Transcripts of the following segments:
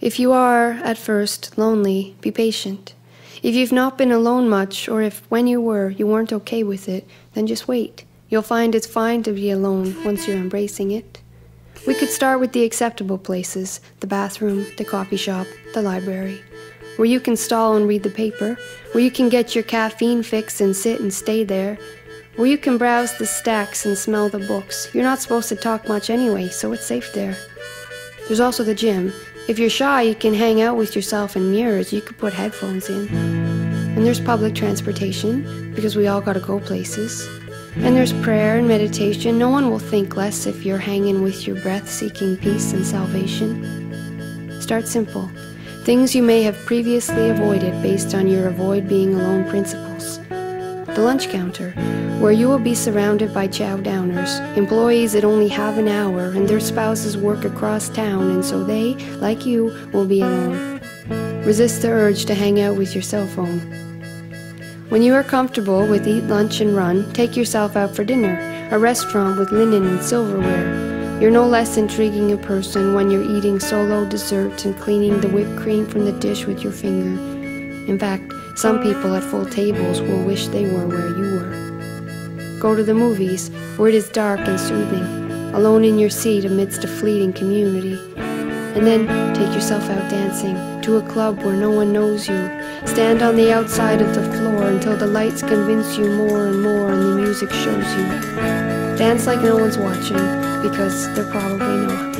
If you are, at first, lonely, be patient. If you've not been alone much, or if when you were, you weren't okay with it, then just wait. You'll find it's fine to be alone once you're embracing it. We could start with the acceptable places, the bathroom, the coffee shop, the library, where you can stall and read the paper, where you can get your caffeine fix and sit and stay there, where you can browse the stacks and smell the books. You're not supposed to talk much anyway, so it's safe there. There's also the gym. If you're shy, you can hang out with yourself in mirrors. You could put headphones in. And there's public transportation, because we all gotta go places. And there's prayer and meditation. No one will think less if you're hanging with your breath, seeking peace and salvation. Start simple. Things you may have previously avoided based on your avoid being alone principles. The lunch counter, where you will be surrounded by chow downers, employees that only have an hour and their spouses work across town, and so they, like you, will be alone. Resist the urge to hang out with your cell phone. When you are comfortable with eat lunch and run, take yourself out for dinner, a restaurant with linen and silverware. You're no less intriguing a person when you're eating solo dessert and cleaning the whipped cream from the dish with your finger. In fact, some people at full tables will wish they were where you were. Go to the movies, where it is dark and soothing, alone in your seat amidst a fleeting community. And then take yourself out dancing, to a club where no one knows you. Stand on the outside of the floor until the lights convince you more and more and the music shows you. Dance like no one's watching, because they're probably not.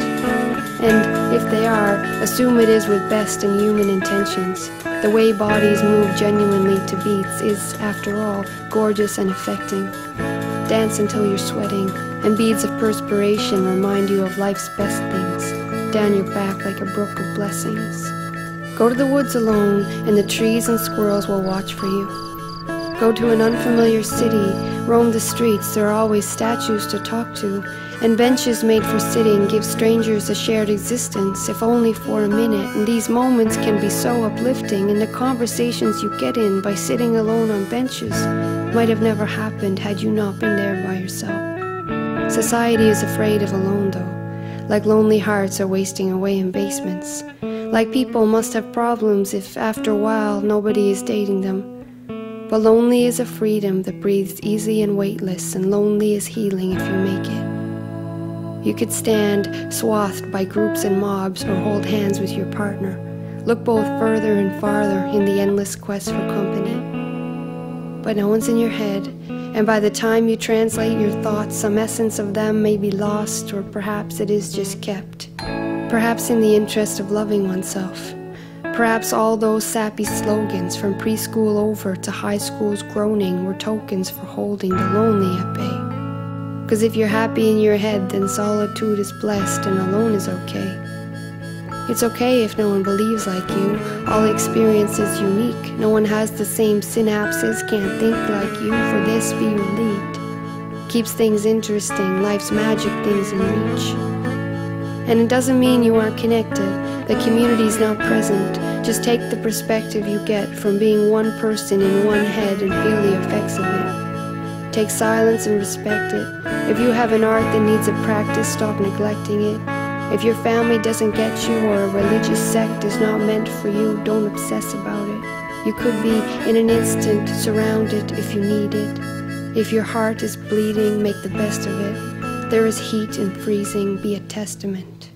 And if they are, assume it is with best and human intentions. The way bodies move genuinely to beats is, after all, gorgeous and affecting. Dance until you're sweating, and beads of perspiration remind you of life's best things, down your back like a brook of blessings. Go to the woods alone, and the trees and squirrels will watch for you. Go to an unfamiliar city, roam the streets, there are always statues to talk to, and benches made for sitting give strangers a shared existence, if only for a minute, and these moments can be so uplifting, and the conversations you get in by sitting alone on benches might have never happened had you not been there by yourself. Society is afraid of alone, though, like lonely hearts are wasting away in basements, like people must have problems if after a while nobody is dating them. But lonely is a freedom that breathes easy and weightless, and lonely is healing if you make it. You could stand swathed by groups and mobs, or hold hands with your partner. Look both further and farther in the endless quest for company. But no one's in your head, and by the time you translate your thoughts, some essence of them may be lost, or perhaps it is just kept. Perhaps in the interest of loving oneself. Perhaps all those sappy slogans from preschool over to high school's groaning were tokens for holding the lonely at bay. 'Cause if you're happy in your head, then solitude is blessed and alone is okay. It's okay if no one believes like you. All experience is unique. No one has the same synapses, can't think like you. For this, be relieved. Keeps things interesting, life's magic things in reach. And it doesn't mean you aren't connected. The community's not present. Just take the perspective you get from being one person in one head and feel the effects of it. Take silence and respect it. If you have an art that needs a practice, stop neglecting it. If your family doesn't get you, or a religious sect is not meant for you, don't obsess about it. You could be, in an instant, surrounded if you need it. If your heart is bleeding, make the best of it. There is heat in freezing, be a testament.